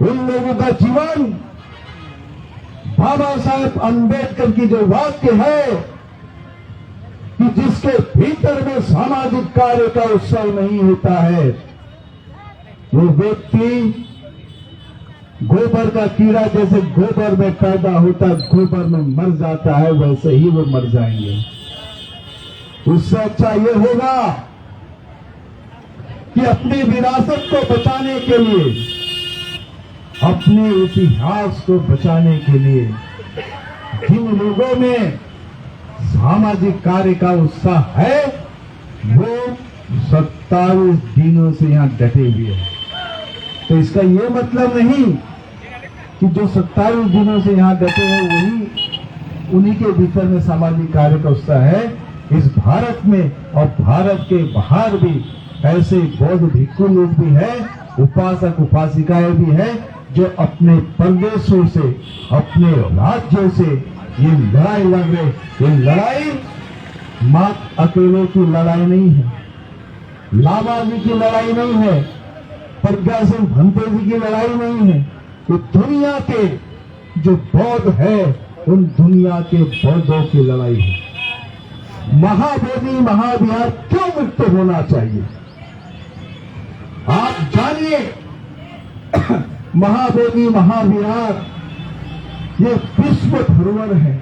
उन लोगों का जीवन बाबा साहेब अंबेडकर की जो वाक्य है कि जिसके भीतर में सामाजिक कार्य का उत्सव नहीं होता है, वो व्यक्ति गोबर का कीड़ा जैसे गोबर में पैदा होता गोबर में मर जाता है, वैसे ही वो मर जाएंगे। उससे अच्छा ये होगा कि अपनी विरासत को बचाने के लिए, अपने इतिहास को बचाने के लिए जिन लोगों में सामाजिक कार्य का उत्साह है, वो 27 दिनों से यहां डटे हुए हैं। तो इसका ये मतलब नहीं कि जो 27 दिनों से यहां डटे हैं वही उन्हीं के भीतर में सामाजिक कार्य का उत्साह है। इस भारत में और भारत के बाहर भी ऐसे बौद्ध भिक्षु लोग भी हैं, उपासक उपासिकाएं भी हैं, जो अपने प्रदेशों से, अपने राज्यों से ये लड़ाई लड़ रहे। ये लड़ाई मात्र अकेले की लड़ाई नहीं है, लामा जी की लड़ाई नहीं है, प्रज्ञा सिंह भंते जी की लड़ाई नहीं है। तो दुनिया के जो बौद्ध है, उन दुनिया के बौद्धों की लड़ाई है। महाबोधि महाविहार क्यों मुक्त होना चाहिए? आप जानिए, महाबोधि महाविहार ये विश्व धरोहर है,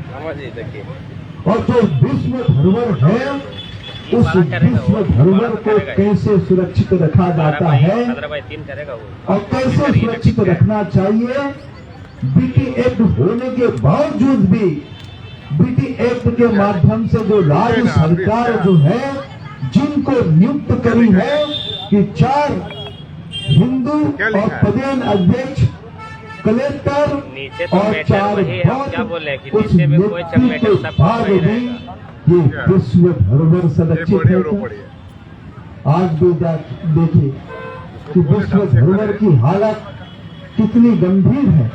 और जो विश्व धरोहर है, उस विश्व धरोहर को कैसे सुरक्षित रखा जाता है और कैसे सुरक्षित रखना चाहिए। बीटी एक्ट होने के बावजूद भी बीटी एक्ट के माध्यम से जो राज्य सरकार जो है, जिनको नियुक्त करी है कि 4 हिंदू और प्रदेश अध्यक्ष, कलेक्टर और 4 उस व्यक्ति के बाद भी ये विश्व धरोहर संरक्षित है। आज भी देखिए कि विश्व धरोहर की हालत कितनी गंभीर है।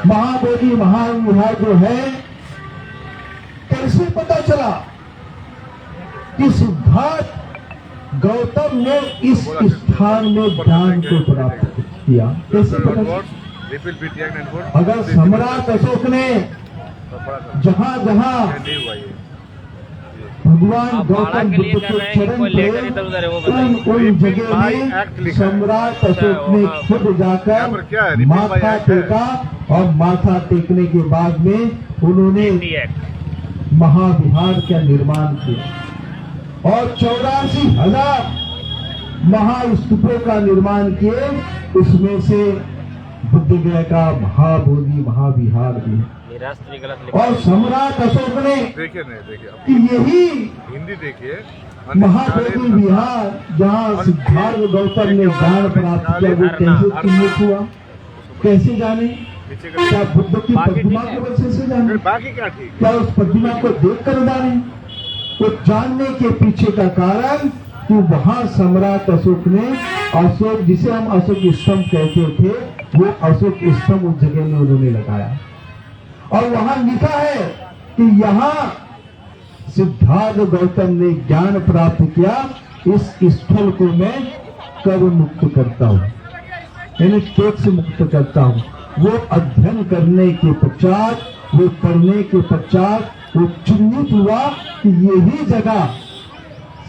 महाबोधि महाविहार जो है, कैसे पता चला कि सिद्धार्थ गौतम ने इस स्थान में ज्ञान को प्राप्त किया? कैसे पता चला? अगर सम्राट अशोक ने जहां जहां भगवान गौतम बुद्ध के चरण पे उन जगह में सम्राट अशोक ने खुद जाकर माथा टेका, और माथा टेकने के बाद में उन्होंने महाविहार का निर्माण किया और 84,000 महास्तूपों का निर्माण किए। उसमें से बुद्धगया का महाबोधि महाविहार भी। और सम्राट अशोक ने कि यही हिंदी देखिए महाबोधि विहार जहाँ सिद्धार्थ गौतम ने ज्ञान प्राप्त किया, वो कैसे चिन्हित हुआ? कैसे जाने? क्या बुद्ध की प्रतिमा की वजह से जाने? क्या उस प्रतिमा को देख कर जाने? तो जानने के पीछे का कारण कि वहाँ सम्राट अशोक ने अशोक, जिसे हम अशोक स्तंभ कहते थे, वो अशोक स्तंभ उस जगह में उन्होंने लगाया। और वहां लिखा है कि यहाँ सिद्धार्थ गौतम ने ज्ञान प्राप्त किया, इस स्थल को मैं कर मुक्त करता हूँ, यानी टैक्स मुक्त करता हूँ। वो अध्ययन करने के पश्चात, वो पढ़ने के पश्चात वो चिन्हित हुआ कि यही जगह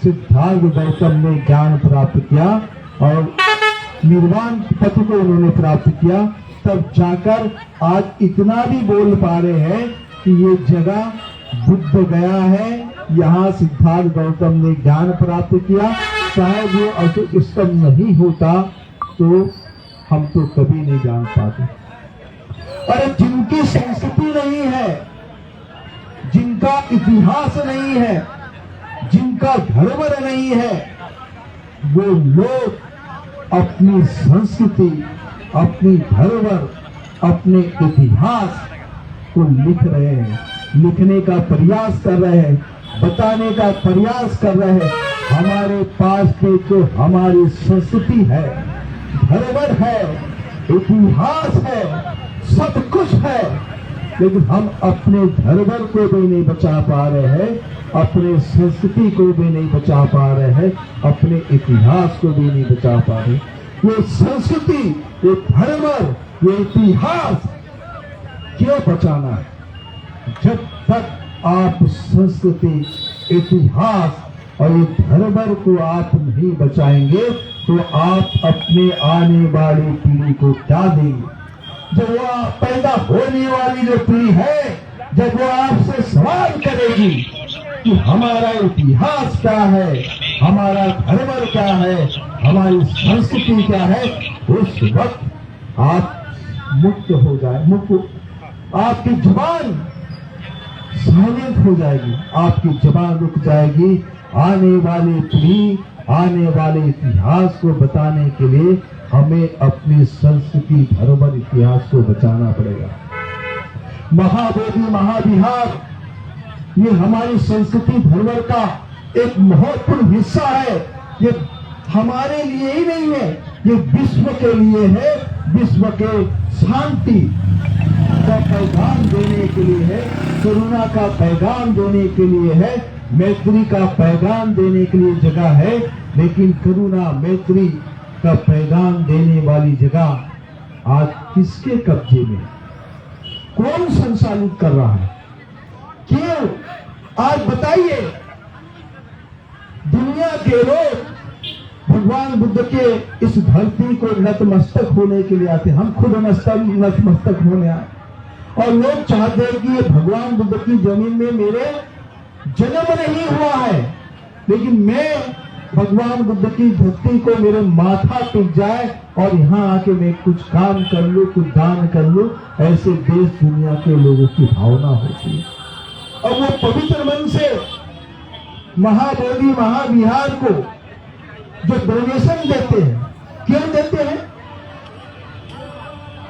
सिद्धार्थ गौतम ने ज्ञान प्राप्त किया और निर्वाण पथ को उन्होंने प्राप्त किया। तब जाकर आज इतना भी बोल पा रहे हैं कि ये जगह बुद्ध गया है, यहाँ सिद्धार्थ गौतम ने ज्ञान प्राप्त किया। शायद वो अशोक स्तंभ नहीं होता तो हम तो कभी नहीं जान पाते। अरे जिनकी संस्कृति नहीं है, जिनका इतिहास नहीं है, जिनका धरोहर नहीं है, वो लोग अपनी संस्कृति, अपनी धरोहर, अपने इतिहास को लिख रहे हैं, लिखने का प्रयास कर रहे हैं, बताने का प्रयास कर रहे हैं। हमारे पास में जो हमारी संस्कृति है, धरोहर है, इतिहास है, सब कुछ है, लेकिन हम अपने धरोहर को भी नहीं बचा पा रहे हैं, अपने संस्कृति को भी नहीं बचा पा रहे हैं, अपने इतिहास को भी नहीं बचा पा रहे। ये संस्कृति ये धरोहर, ये इतिहास क्यों बचाना है? जब तक आप संस्कृति, इतिहास और ये धरोहर को आप नहीं बचाएंगे तो आप अपने आने वाली पीढ़ी को क्या देंगे? जब वो पैदा होने वाली जो पीढ़ी है, जब वो आपसे सवाल करेगी कि हमारा इतिहास क्या है, हमारा धरोहर क्या है, हमारी संस्कृति क्या है, उस वक्त आप मुक्त हो जाए, आपकी जुबान साइलेंट हो जाएगी, आपकी जुबान रुक जाएगी। आने वाली पीढ़ी, आने वाले इतिहास को बताने के लिए हमें अपनी संस्कृति, धरोहर, इतिहास को बचाना पड़ेगा। महाबोधि महाविहार ये हमारी संस्कृति, धरोहर का एक महत्वपूर्ण हिस्सा है। ये हमारे लिए ही नहीं है, ये विश्व के लिए है। विश्व के शांति का पैगाम देने के लिए है, करुणा का पैगाम देने के लिए है, मैत्री का पैगाम देने के लिए जगह है। लेकिन करुणा, मैत्री का पैगाम देने वाली जगह आज किसके कब्जे में? कौन संचालित कर रहा है? क्यों? आज बताइए, दुनिया के लोग भगवान बुद्ध के इस धरती को नतमस्तक होने के लिए आते। हम खुद नतमस्तक होने आए और लोग चाहते हैं कि ये भगवान बुद्ध की जमीन में मेरे जन्म नहीं हुआ है, लेकिन मैं भगवान बुद्ध की धरती को मेरे माथा टिक जाए और यहाँ आके मैं कुछ काम कर लूं, कुछ दान कर लूं। ऐसे देश दुनिया के लोगों की भावना होती है और वो पवित्र मन से महाबोधि महाविहार को जो डोनेशन देते हैं, क्यों देते हैं,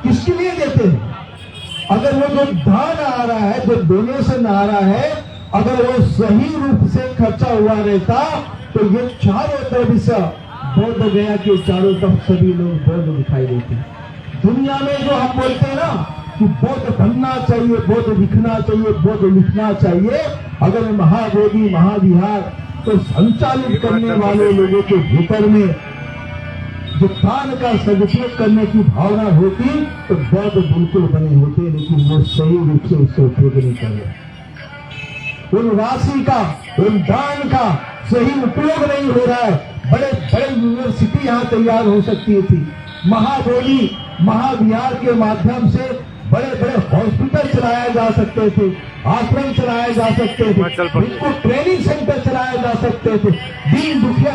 किसके लिए देते हैं? अगर वो जो दान आ रहा है, जो डोनेशन आ रहा है, अगर वो सही रूप से खर्चा हुआ रहता तो ये चारों तरफ से बौद्ध गया के चारों तरफ सभी लोग बौद्ध दिखाई देते हैं। दुनिया में जो हम बोलते हैं ना कि बौद्ध बनना चाहिए, बौद्ध दिखना चाहिए, बौद्ध लिखना चाहिए, अगर महाबोधि महाविहार तो संचालित करने वाले लोगों के भीतर में जो दान का सदुपयोग करने की भावना होती तो बौद्ध बिल्कुल बने होते, लेकिन वो सही रूप से उसका उपयोग नहीं कर रहे। उन राशि का, उन दान का सही उपयोग नहीं हो रहा है। बड़े बड़े यूनिवर्सिटी यहाँ तैयार हो सकती थी, महाबोधि महाविहार के माध्यम से बड़े बड़े हॉस्पिटल चलाए जा सकते थे, आश्रम चलाए जा सकते थे, इनको ट्रेनिंग सेंटर चलाए जा सकते थे। दीन दुखिया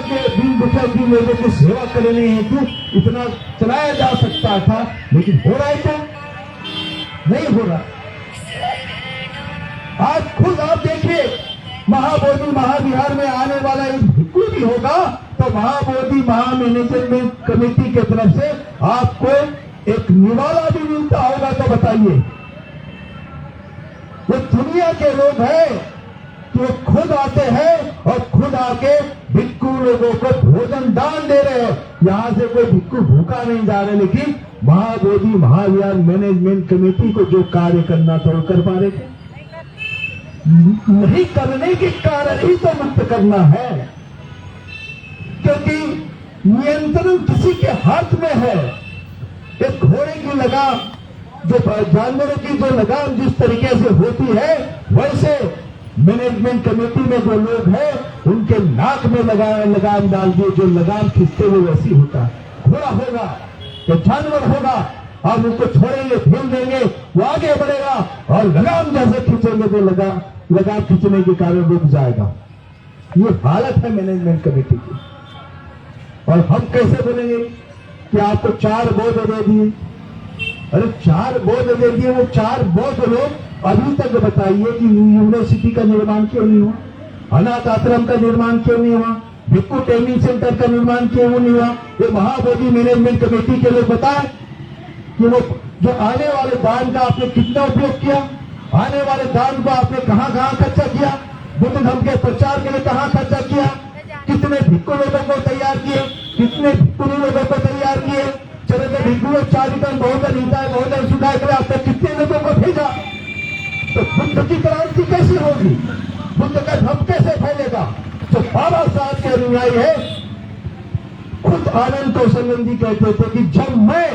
की लोगों को सेवा करने हेतु इतना चलाया जा सकता था, लेकिन हो रहा है क्या? नहीं हो रहा। आज खुद आप देखिए, महाबोधि महाविहार में आने वाला एक भिक्खु भी होगा तो महाबोधि महामैनेजमेंट कमेटी की तरफ से आपको एक निवाला भी मिलता होगा, तो बताइए। वो दुनिया के लोग हैं तो खुद आते हैं और खुद आके भिक्खु लोगों को भोजन दान दे रहे हैं। यहां से कोई भिक्खु भूखा नहीं जा रहे, लेकिन महाबोधि महाविहार मैनेजमेंट कमेटी को जो कार्य करना था वो कर पा रहे थे नहीं। करने के कारण ही तो मुक्त करना है, क्योंकि नियंत्रण किसी के हाथ में है। एक घोड़े की लगाम, जो जानवरों की जो लगाम जिस तरीके से होती है, वैसे मैनेजमेंट कमेटी में जो लोग हैं उनके नाक में लगाम डाल दिए, जो लगाम खींचते हुए वैसी होता है। घोड़ा होगा या जानवर होगा, आप उसको छोड़ेंगे, ढील देंगे, वो आगे बढ़ेगा और लगाम जैसे खींचेंगे तो लगाम खींचने के कारण रुक जाएगा। ये हालत है मैनेजमेंट कमेटी की। और हम कैसे बोलेंगे कि आपको 4 बौद्ध दे दिए? अरे 4 बौद्ध दे दिए, वो 4 बौद्ध लोग अभी तक बताइए कि यूनिवर्सिटी का निर्माण क्यों नहीं हुआ, अनाथ आश्रम का निर्माण क्यों नहीं हुआ, भिक्खु ट्रेनिंग सेंटर का निर्माण क्यों नहीं हुआ? ये महाबोधि मैनेजमेंट कमेटी के लोग बताएं कि वो जो आने वाले दान का आपने कितना उपयोग किया, आने वाले दान को आपने कहां कहां खर्चा किया, बुद्ध धर्म के प्रचार के लिए कहां खर्चा किया, कितने भिक्खु लोगों को तैयार किए, कितने भिक्खु लोगों को तैयार किए। चलो भिक्खु चारितम बहुधन हिताय बहुधन सुखाय के लिए आपने कितने लोगों को भेजा? तो बुद्ध की क्रांति कैसे होगी? बुद्ध का धर्म कैसे फैलेगा? जो बाबा साहब के अनुयायी है, खुद आनंद कौशल जी कहते थे कि जब मैं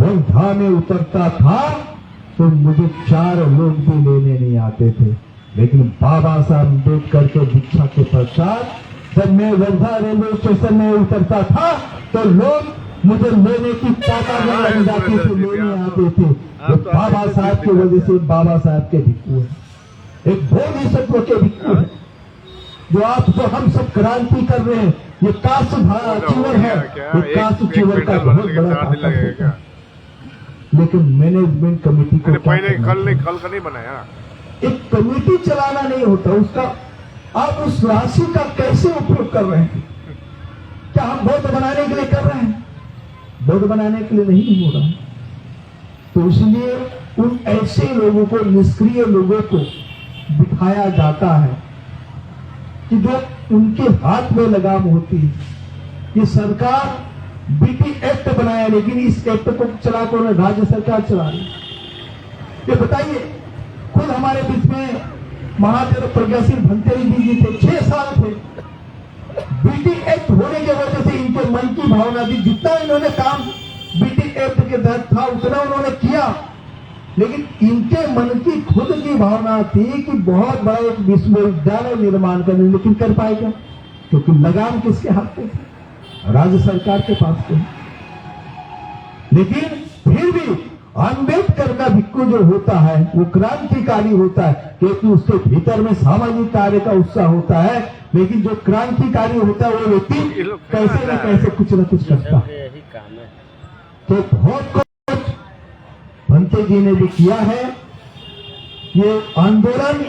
गौधा में उतरता था तो मुझे 4 लोग भी लेने नहीं आते थे, लेकिन बाबा साहब अम्बेडकर के दीक्षा के पश्चात जब मैं वर्धा रेलवे स्टेशन में उतरता था तो लोग मुझे लेने की ताकत में लग जाती थी, लेने आते थे। वो बाबा साहब की वजह से बाबा साहब के भिक्खु है, एक बोधिसत्व के भिक्खु है। जो आप जो हम सब क्रांति कर रहे हैं, ये कास्ट चीवर है, ये कास्ट चीवर का बहुत बड़ा ताकत है। लेकिन मैनेजमेंट कमेटी को पहले कल का नहीं बनाया, एक कमेटी चलाना नहीं होता उसका। आप उस राशि का कैसे उपयोग कर रहे हैं? क्या हम बौद्ध बनाने के लिए कर रहे हैं? बौद्ध बनाने के लिए नहीं हो रहा है। तो इसलिए उन ऐसे लोगों को, निष्क्रिय लोगों को बिठाया जाता है कि जो उनके हाथ में लगाम होती है। ये सरकार बीटी एक्ट बनाया, लेकिन इस एक्ट को चला कौन? राज्य सरकार चला रही। ये बताइए, खुद हमारे बीच में महादेव प्रज्ञाशील भंतेरी जी थे, 6 साल थे। बीटी एक्ट होने की वजह से इनके मन की भावना थी, जितना इन्होंने काम बीटी एक्ट के तहत था उतना उन्होंने किया, लेकिन इनके मन की खुद की भावना थी कि बहुत बड़ा एक विश्वविद्यालय निर्माण करने, लेकिन कर पाए क्या? क्योंकि लगाम किसके हाथ पे थी? राज्य सरकार के पास थे। लेकिन फिर भी अम्बेडकर का भिक्खु जो होता है वो क्रांतिकारी होता है, क्योंकि उसके भीतर में सामाजिक कार्य का उत्साह होता है। लेकिन जो क्रांतिकारी होता है वो व्यक्ति कैसे न कैसे कुछ न कुछ करता है। तो बहुत कुछ भंते जी ने भी किया है। ये आंदोलन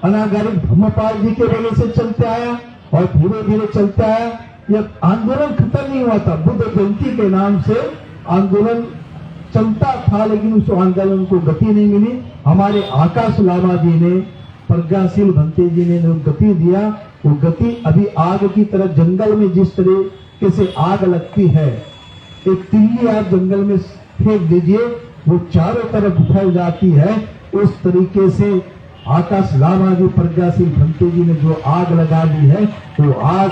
अनागरिक धम्मपाल जी के वजह से चलते आया और धीरे धीरे चलता आया। यह आंदोलन खत्म नहीं हुआ था, बुद्ध जयंती के नाम से आंदोलन चलता था, लेकिन उस आंदोलन को गति नहीं मिली। हमारे आकाश लामा जी ने, प्रज्ञाशील भंते जी ने गति दिया। वो गति अभी आग की तरह, जंगल में जिस तरीके से आग लगती है, एक तिल्ली आप जंगल में फेंक दीजिए, वो चारों तरफ फैल जाती है। उस तरीके से आकाश लामा जी, प्रज्ञाशील भंते जी ने जो आग लगा दी है, वो आग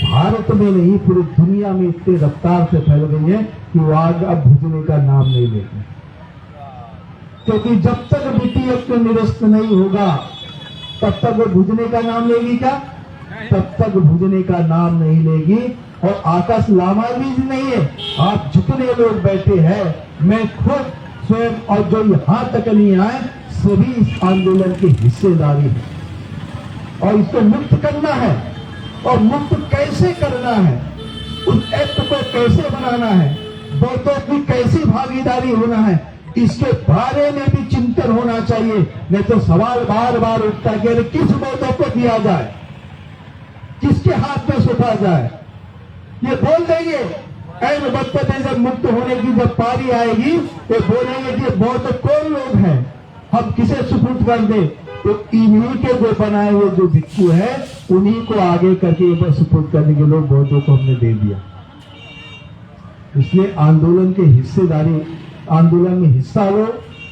भारत में नहीं पूरी दुनिया में इतने रफ्तार से फैल गई है कि वो आग अब बुझने का नाम नहीं लेगी। क्योंकि जब तक बीटी एक्ट निरस्त नहीं होगा तब तक वो बुझने का नाम लेगी क्या? तब तक बुझने का नाम नहीं लेगी। और आकाश लामा भी नहीं है, आप जितने लोग बैठे हैं, मैं खुद स्वयं और जो यहां तक नहीं आए, सभी इस आंदोलन की हिस्सेदारी है और इसको मुक्त करना है। और मुक्त कैसे करना है, उस एक्ट को कैसे बनाना है, बौद्धों की कैसी भागीदारी होना है, इसके बारे में भी चिंतन होना चाहिए। नहीं तो सवाल बार बार उठता है कि किस बौद्धों को दिया जाए, किसके हाथ में सौंपा जाए। ये बोल देंगे ऐन वक्त पे जब मुक्त होने की जब पारी आएगी तो बोलेंगे कि बौद्ध कौन लोग हैं, हम किसे सुपुर्द कर दें। तो इन्हीं के जो बनाए हुए जो भिक्खु है, उन्हीं को आगे करके सुपुर्द करने के लोग बौद्धों को हमने दे दिया। इसलिए आंदोलन के हिस्सेदारी, आंदोलन में हिस्सा लो,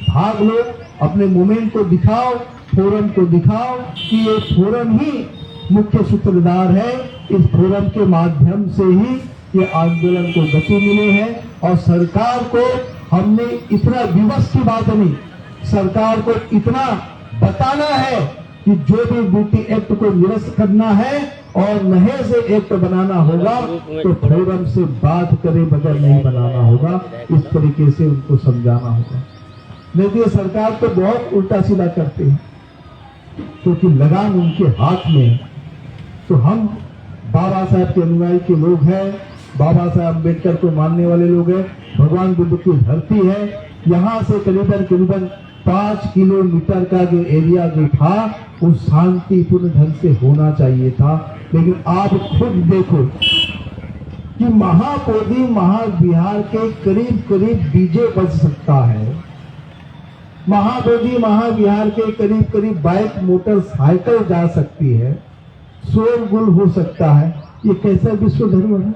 भाग लो, अपने मूवमेंट को दिखाओ, फोरम को दिखाओ कि ये फोरम ही मुख्य सूत्रधार है। इस फोरम के माध्यम से ही ये आंदोलन को गति मिली है। और सरकार को हमने इतना विवश की बात नहीं, सरकार को इतना बताना है कि जो भी बीटी एक्ट को निरस्त करना है और नए से एक्ट बनाना होगा तो फोरम से बात करे बगैर नहीं बनाना होगा। इस तरीके से उनको समझाना होगा। नहीं तो सरकार तो बहुत उल्टा सीधा करते हैं, क्योंकि लगाम उनके हाथ में है। तो हम बाबा साहब के अनुयायी के लोग हैं, बाबा साहब अम्बेडकर को मानने वाले लोग हैं। भगवान बुद्ध की धरती है। यहाँ से करीबन 5 किलोमीटर का जो एरिया जो था वो शांतिपूर्ण ढंग से होना चाहिए था। लेकिन आप खुद देखो कि महाबोधि महाविहार के करीब डीजे बज सकता है, महाबोधि महाविहार के करीब बाइक मोटरसाइकिल जा सकती है, शोरगुल हो सकता है। ये कैसा विश्व धरोहर है?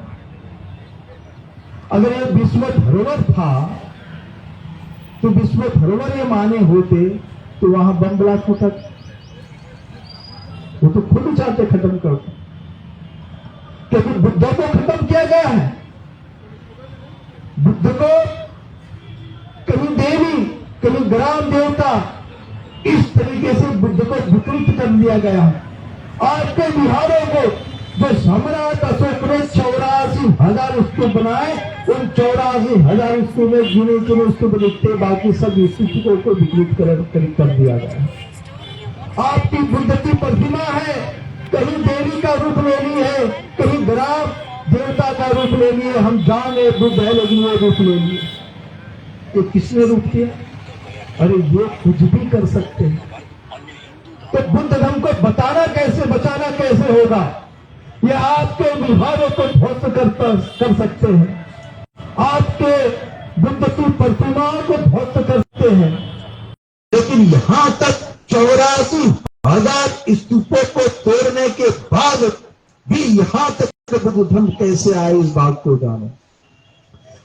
अगर ये विश्व धरोहर था तो विश्व धरोहर ये माने होते तो वहां बम ब्लास्ट होता, वो तो खुद चाहते खत्म कर, क्योंकि बुद्ध को खत्म किया गया है। बुद्ध को कभी ग्राम देवता, इस तरीके से बुद्ध को विकृत कर दिया गया है। आज के बिहारों को जो सम्राट अशोक ने 84,000 स्तूप बनाए, उन 84,000 स्तूप में गिने चुने स्तूप दिखते, बाकी सब स्तूपों को विकृत कर दिया गया है। आपकी बुद्ध की प्रतिमा है, कहीं देवी का रूप ले ली है, कहीं ग्राम देवता का रूप ले लिए। हम जाने बुद्ध है लेकिन ये रूप ले लिए, ये किसने रूप किया? अरे ये कुछ भी कर सकते हैं। तो बुद्ध धर्म को बताना कैसे, बचाना कैसे होगा? ये आपके विहारों को ध्वस्त कर सकते हैं, आपके बुद्ध की प्रतिमाओं को ध्वस्त करते हैं। लेकिन यहां तक 84,000 स्तूपों को तोड़ने के बाद भी यहां तक बुद्ध धर्म कैसे आए, इस बात को जानो।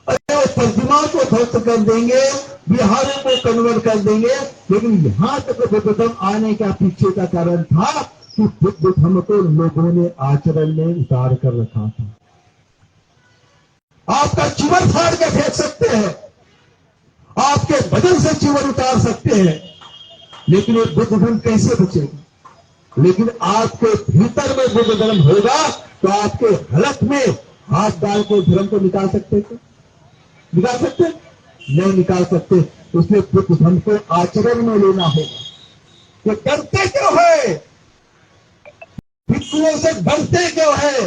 अरे वो प्रतिमाओं को ध्वस्त कर देंगे, बिहारों को कन्वर्ट कर देंगे, लेकिन यहां तक बुद्ध धर्म आने का पीछे का कारण था कि बुद्ध धर्म को लोगों ने आचरण में उतार कर रखा था। आपका चिवर फाड़ के फेंक सकते हैं, आपके बदन से चिवर उतार सकते हैं, लेकिन ये बुद्ध धर्म कैसे बचेगा? लेकिन आपके भीतर में बुद्ध धर्म होगा तो आपके हलक में हाथ डाल के धर्म को निकाल सकते थे? निकाल सकते? नहीं निकाल सकते। उसमें बुद्ध धर्म को आचरण में लेना होगा। ये डरते क्यों है? भिक्षुओं से डरते क्यों है?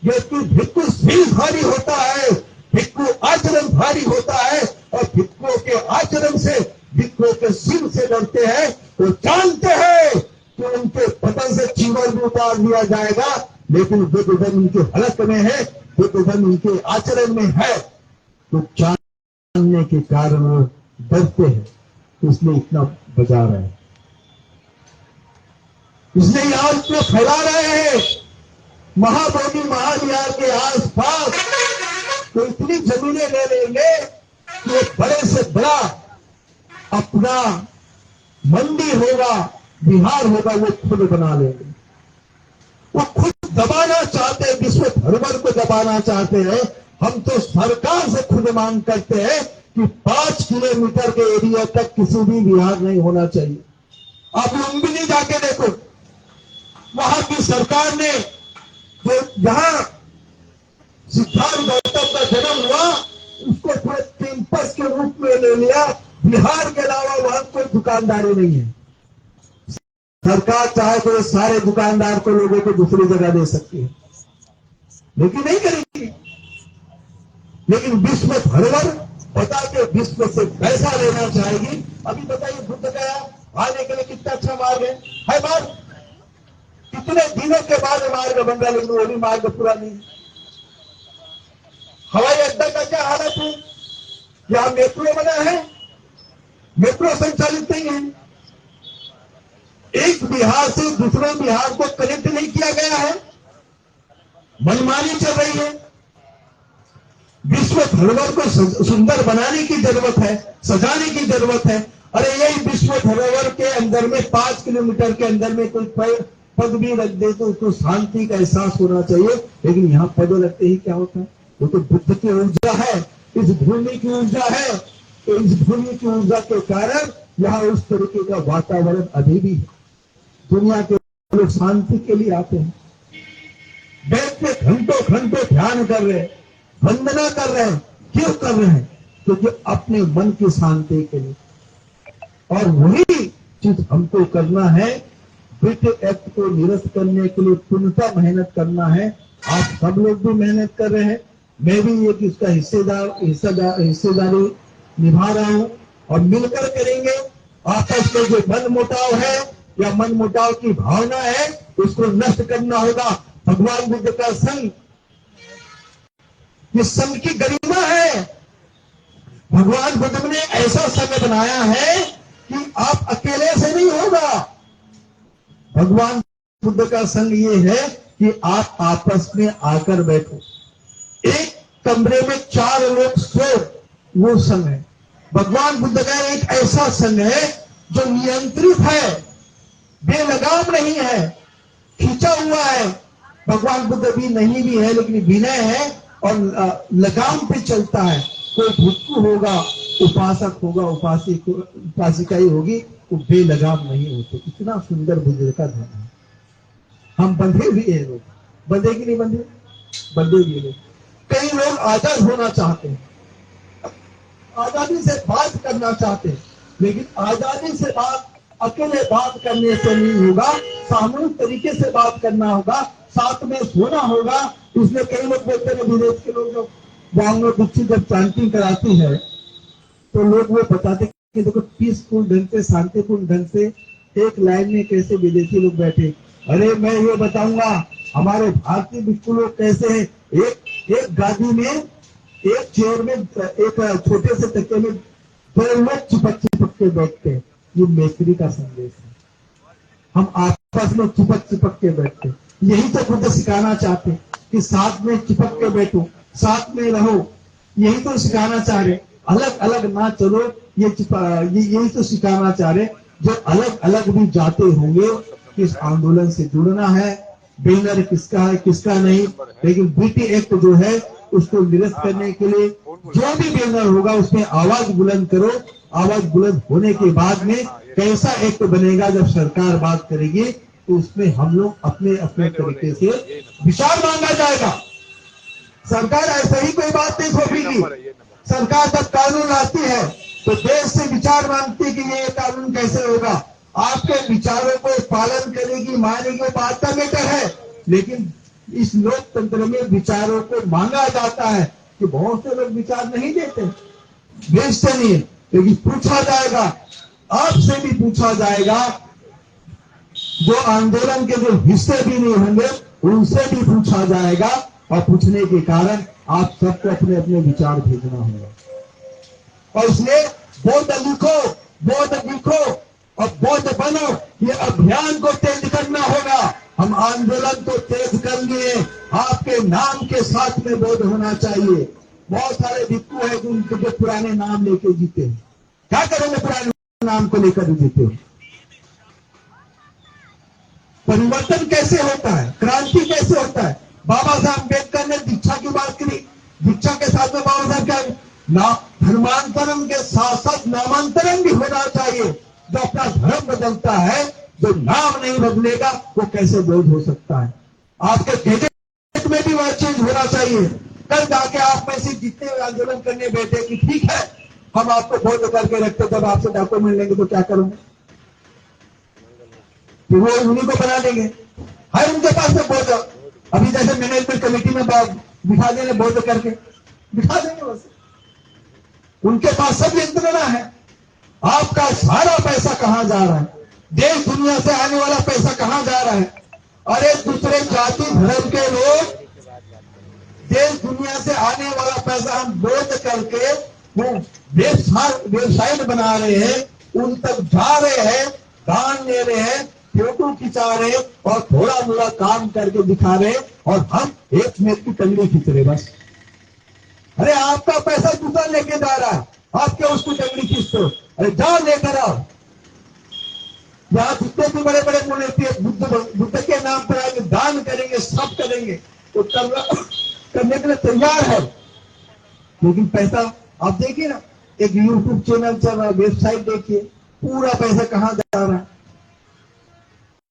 ये भिक्षु सिर भारी होता है, भिक्षु आचरण भारी होता है, और भिक्षुओं के आचरण से, भिक्षुओं के सिर से डरते हैं। वो जानते हैं कि उनके पतन से चीवर भी उतार दिया जाएगा, लेकिन बुद्ध धर्म उनके हलक में है, बुद्ध धर्म उनके आचरण में है। तो जानने के कारण वो डरते हैं, इसलिए इतना बजा रहे हैं, इसलिए यहां इसको फैला रहे हैं। महाबोधि महाविहार के आसपास तो इतनी जमीनें ले लेंगे कि वो बड़े से बड़ा अपना मंदिर होगा, विहार होगा, वो खुद बना लेंगे। वो खुद दबाना चाहते हैं, विश्व धरोहर को दबाना चाहते हैं। हम तो सरकार से खुद मांग करते हैं कि 5 किलोमीटर के एरिया तक किसी भी विहार नहीं होना चाहिए। आप लुम्बिनी जाके देखो, वहां की सरकार ने जो जहां सिद्धार्थ गौतम का जन्म हुआ, उसको पूरे कैंपस के रूप में ले लिया। बिहार के अलावा वहां कोई दुकानदारी नहीं है। सरकार चाहे तो सारे दुकानदार को लोगों को दूसरी जगह दे सकती है, लेकिन नहीं करेगी। लेकिन विश्व धरोहर बता के विश्व से पैसा लेना चाहेगी। अभी बताइए बुद्ध गया आने के लिए कितना अच्छा मार्ग है मार्ग। कितने दिनों के बाद मार्ग बन रहा, लेकिन वो भी मार्ग पूरा नहीं। हवाई अड्डा का क्या हालत है? यहां मेट्रो बना है, मेट्रो संचालित नहीं है। एक बिहार से दूसरे बिहार को कनेक्ट नहीं किया गया है, मनमानी चल रही है। विश्व धरोहर को सुंदर बनाने की जरूरत है, सजाने की जरूरत है। अरे यही विश्व धरोहर के अंदर में 5 किलोमीटर के अंदर में कोई पद भी रख दे तो उसको शांति का एहसास होना चाहिए, लेकिन यहाँ पद रखते ही क्या होता है? वो तो बुद्ध की ऊर्जा है, इस भूमि की ऊर्जा है। तो इस भूमि की ऊर्जा के कारण यहाँ उस तरीके का वातावरण अभी भी है। दुनिया के लोग शांति के लिए आते हैं, बैठ के घंटों घंटों ध्यान कर रहे हैं, वंदना कर रहे हैं। क्यों कर रहे हैं? क्योंकि अपने मन की शांति के लिए। और वही चीज हमको करना है। ब्रिटिश एक्ट को निरस्त करने के लिए पूर्णतः मेहनत करना है। आप सब लोग भी मेहनत कर रहे हैं, मैं भी एक इसका हिस्सेदारी निभा रहा हूं, और मिलकर करेंगे। आपस में जो मन मुटाव है या मन मुटाव की भावना है, उसको नष्ट करना होगा। भगवान बुद्ध का संघ, ये संघ की गरिमा है। भगवान बुद्ध ने ऐसा संघ बनाया है कि आप अकेले से नहीं होगा। भगवान बुद्ध का संघ ये है कि आप आपस में आकर बैठो, एक कमरे में 4 लोग सो, वो संघ है। भगवान बुद्ध का एक ऐसा संघ है जो नियंत्रित है, बेलगाम नहीं है, खींचा हुआ है। भगवान बुद्ध भी नहीं भी है, लेकिन विनय है और लगाम पे चलता है। कोई भिक्षु होगा, उपासक होगा, उपासिका ही होगी, वो बेलगाम नहीं होते। इतना सुंदर बुजुर्ग का धर्म है। हम बंधे भी हैं लोग, बंधे कि नहीं बंधे? बंधे भी लोग। कई लोग आजाद होना चाहते हैं, आजादी से बात करना चाहते हैं, लेकिन आजादी से बात अकेले बात करने से नहीं होगा, सामूहिक तरीके से बात करना होगा, साथ में सोना होगा। इसलिए कई लोग बोलते हैं, विदेश के लोग जब बांग्लो दीक्षित जब चांटिंग कराती है तो लोग वो बताते कि देखो पीसफुल ढंग से, शांतिपूर्ण ढंग से एक लाइन में कैसे विदेशी लोग बैठे। अरे मैं ये बताऊंगा हमारे भारतीय भिक्षु लोग कैसे हैं। एक गादी में, एक चेयर में, एक छोटे से तकिए में दो लोग चिपक के बैठते हैं। ये मैत्री का संदेश है। हम आपस में चिपक के बैठते हैं। यही तो खुद सिखाना चाहते हैं कि साथ में चिपक के बैठो, साथ में रहो। यही तो सिखाना चाह रहे, अलग अलग ना चलो। यही तो सिखाना चाह रहे। जो अलग अलग भी जाते होंगे, इस आंदोलन से जुड़ना है। बैनर किसका है किसका नहीं, लेकिन बीटी एक्ट जो है उसको निरस्त करने के लिए जो भी बैनर होगा उसमें आवाज बुलंद करो। आवाज बुलंद होने के बाद में कैसा एक्ट बनेगा, जब सरकार बात करेगी तो उसमें हम लोग अपने अपने तरीके से विचार मांगा जाएगा। सरकार ऐसे ही कोई बात नहीं थोपेगी। सरकार जब कानून लाती है तो देश से विचार मांगती है कि ये कानून कैसे होगा। आपके विचारों को पालन करेगी, मानेगी, वो बात का मैटर है। लेकिन इस लोकतंत्र में विचारों को मांगा जाता है कि बहुत से लोग विचार नहीं देते, भेजते नहीं, लेकिन पूछा जाएगा, आपसे भी पूछा जाएगा। जो आंदोलन के जो हिस्से भी नहीं होंगे उनसे भी पूछा जाएगा, और पूछने के कारण आप सबको अपने अपने विचार भेजना होगा। और इसलिए बौद्ध लिखो और बौद्ध बनो, ये अभियान को तेज करना होगा। हम आंदोलन को तेज कर लिए, आपके नाम के साथ में बौद्ध होना चाहिए। बहुत सारे भिक्षु है जो पुराने नाम लेके जीते हैं। क्या करेंगे पुराने नाम को लेकर जीते हो? परिवर्तन कैसे होता है, क्रांति कैसे होता है? बाबा साहब अम्बेडकर ने दीक्षा की बात करी। दीक्षा के साथ में बाबा साहब क्या, धर्मांतरण के साथ साथ नामांतरण भी होना चाहिए। जो अपना धर्म बदलता है, जो नाम नहीं बदलेगा, वो कैसे बौद्ध हो सकता है? आपके गैजेट में भी वह चेंज होना चाहिए। कल जाके आप में से जितने आंदोलन करने बैठे कि ठीक है हम आपको बौद्ध करके रखते, जब आपसे डॉक्यूमेंट लेंगे तो क्या करोगे? तो वो उन्हीं को बना देंगे। है उनके पास में बौद्ध। अभी जैसे मैनेजमेंट कमेटी में बिठा देंगे बौद्ध करके, बिठा देंगे वैसे। उनके पास सब यंत्रणा है। आपका सारा पैसा कहां जा रहा है? देश दुनिया से आने वाला पैसा कहां जा रहा है? अरे दूसरे जाति धर्म के लोग देश दुनिया से आने वाला पैसा हम बौद्ध करके वो वेबसाइट बना रहे हैं, उन तक जा रहे हैं, दान ले रहे हैं, फोटो खिंचा रहे और थोड़ा मोड़ा काम करके दिखा रहे, और हम एक मिनट की टंगड़ी खींच रहे बस। अरे आपका पैसा दूसरा लेके जा रहा है, आप क्या उसको टंगड़ी खींचते हो? अरे जाओ लेकर आओ। यहाँ जितने भी बड़े बड़े मूर्ति बुद्ध के नाम पर आएंगे, दान करेंगे, सब करेंगे, तो करने के लिए तैयार है। लेकिन पैसा आप देखिए ना, एक यूट्यूब चैनल चल रहा है, वेबसाइट देखिए, पूरा पैसा कहां जा रहा है?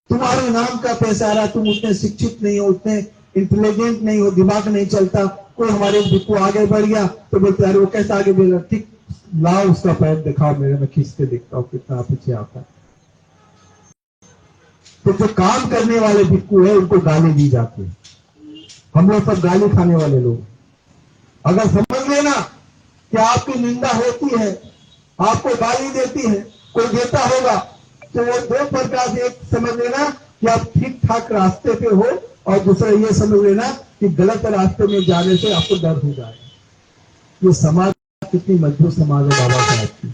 तुम्हारे नाम का पैसा आ रहा है। तुम उतने शिक्षित नहीं हो, उतने इंटेलिजेंट नहीं हो, दिमाग नहीं चलता। कोई हमारे भिक्षु आगे बढ़ गया तो बोलते अरे वो कैसे आगे बढ़ रहा? ठीक, लाओ उसका पैर दिखाओ, मेरे में खींच के देखता हूं कितना पीछे आता है। तो जो काम करने वाले भिक्षु है उनको गाली दी जाती है। हम लोग सब गाली खाने वाले लोग। अगर समझ लेना कि आपकी निंदा होती है, आपको गाली देती है, कोई देता होगा, तो वो दो प्रकार से, एक समझ लेना कि आप ठीक ठाक रास्ते पे हो, और दूसरा ये समझ लेना कि गलत रास्ते में जाने से आपको डर हो जाएगा। ये समाज कितनी मजबूत समाज है बाबा साहब की।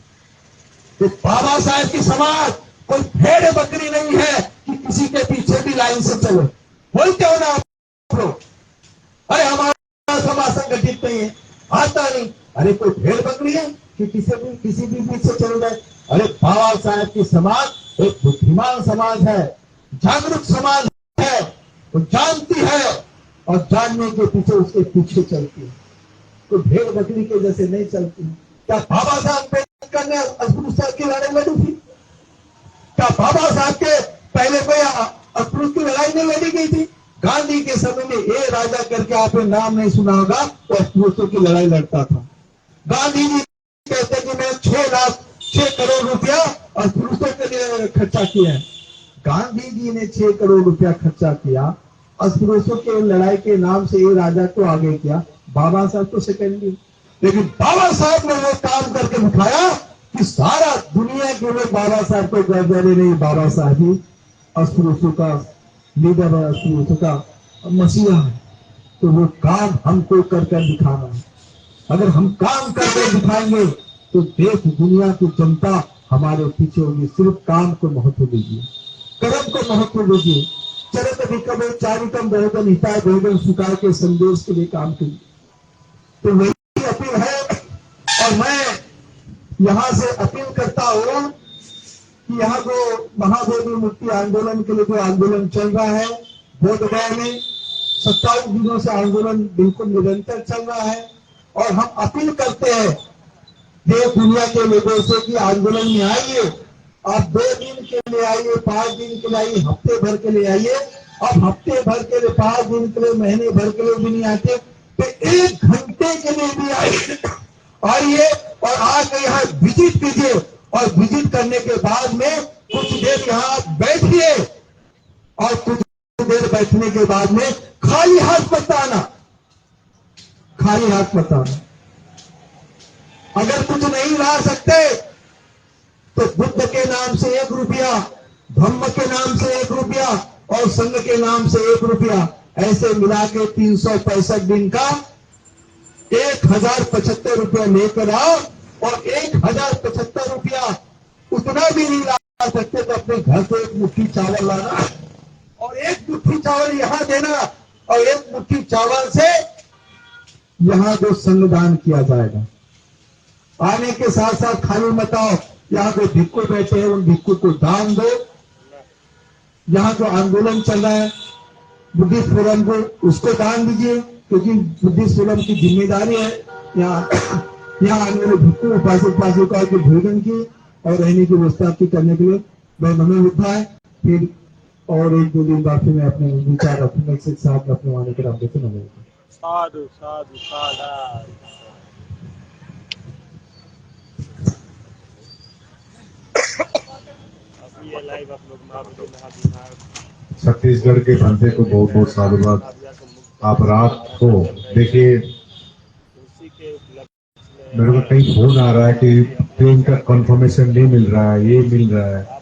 तो बाबा साहब की समाज कोई भेड़ बकरी नहीं है कि किसी के पीछे भी लाइन से चलो। बोलते हो ना आप लोग, अरे हमारा समाज संगठित नहीं है, आता नहीं। अरे कोई भेड़ बकरी है कि किसी भी बीच से चल जाए? अरे बाबा साहब की समाज एक बुद्धिमान समाज है, जागरूक समाज है, वो जानती है और जानने के पीछे उसके पीछे चलती है। तो भेड़ बकरी के जैसे नहीं चलती। क्या बाबा साहब अम्बेडकर ने अस्पृश्यता की लड़ाई लड़ी थी? क्या बाबा साहब के पहले कोई अस्पृश्य की लड़ाई नहीं लड़ी गई थी? गांधी के समय में ए राजा करके आपने नाम नहीं सुना होगा, वो अस्पृश्यों की लड़ाई लड़ता था। गांधी जी कहते कि मैं 6 करोड़ रुपया अस्पृश्यों के लिए खर्चा किया है। गांधी जी ने 6 करोड़ रुपया खर्चा किया अस्पृश्यों के लड़ाई के नाम से, ये राजा को आगे किया। बाबा साहब तो सेकेंडरी, लेकिन बाबा साहब ने वो काम करके दिखाया कि सारा दुनिया के लोग बाबा साहब को गर्दारे नहीं, बाबा साहब ही अस्पृश्यों का लीडर है, अस्पृश्यों का मसीहा है। तो वो काम हमको कर दिखाना है। अगर हम काम करके दिखाएंगे तो देश दुनिया की जनता हमारे पीछे होगी। सिर्फ काम को महत्व दीजिए, कर्म को महत्व दीजिए। चरित विक्रम चारितम बहुगन हिताय बहुगन सुखाय के संदेश के लिए काम कीजिए। तो वही अपील है। और मैं यहां से अपील करता हूं कि यहाँ जो महाबोधि मुक्ति आंदोलन के लिए जो आंदोलन चल रहा है बोधगया में, 27 दिनों से आंदोलन बिल्कुल निरंतर चल रहा है। और हम अपील करते हैं देश दुनिया के लोगों से कि आंदोलन में आइए। आप 2 दिन के लिए आइए, 5 दिन के लिए आइए, हफ्ते भर के लिए आइए। अब हफ्ते भर के लिए, 5 दिन के लिए, महीने भर के लिए भी नहीं आते तो 1 घंटे के लिए भी आइए और आके यहाँ विजिट कीजिए। और विजिट करने के बाद में कुछ देर यहाँ बैठिए और कुछ देर बैठने के बाद में खाली हाथ मत आना, खाली हाथ मत आना। अगर कुछ नहीं ला सकते तो बुद्ध के नाम से 1 रुपया, धम्म के नाम से 1 रुपया और संघ के नाम से 1 रुपया, ऐसे मिला के 365 दिन का 1075 रुपया लेकर आओ। और 1075 रुपया उतना भी नहीं ला सकते तो अपने घर से 1 मुट्ठी चावल लाना और 1 मुट्ठी चावल यहां देना और 1 मुट्ठी चावल से यहां जो संगदान किया जाएगा। आने के साथ साथ खाली मत आओ, यहाँ जो भिक्खु बैठे हैं उन भिक्खु को दान दो। यहाँ जो आंदोलन चल रहा है बुद्धिस्ट फोरम को, उसको दान दीजिए, क्योंकि बुद्धिस्ट फोरम की जिम्मेदारी है यहाँ आने वाले भिक्खु उपासकों के भोजन की और रहने की व्यवस्था की करने के लिए मैं नमो बुद्धाय। फिर और 1-2 दिन बाद फिर मैं अपने विचार रखूंगा इसके साथ अपने आने के नाम से नमो बुद्धाय। साधु साधु साधु। अभी ये लाइव आप लोग महाविद्यालय छत्तीसगढ़ के जनता को बहुत बहुत साधुवाद। आप रात को देखिए, मेरे को कहीं फोन आ रहा है कि ट्रेन का कंफर्मेशन नहीं मिल रहा है, ये मिल रहा है।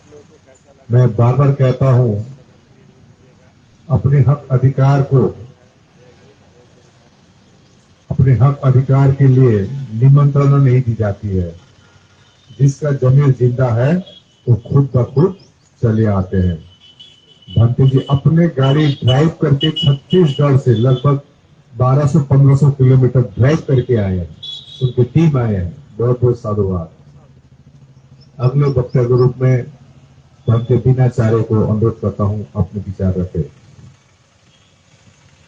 मैं बार बार कहता हूं, अपने हक अधिकार के लिए निमंत्रणा नहीं दी जाती है। जिसका जमीर जिंदा है वो खुद ब खुद चले आते हैं। भंते जी अपने गाड़ी ड्राइव करके छत्तीसगढ़ से लगभग 1200-1500 किलोमीटर ड्राइव करके आए हैं, उनकी टीम आए हैं। बहुत बहुत साधुवाद। अगले वक्ता के रूप में भंते दीनाचार्य को अनुरोध करता हूं अपने विचार रखें।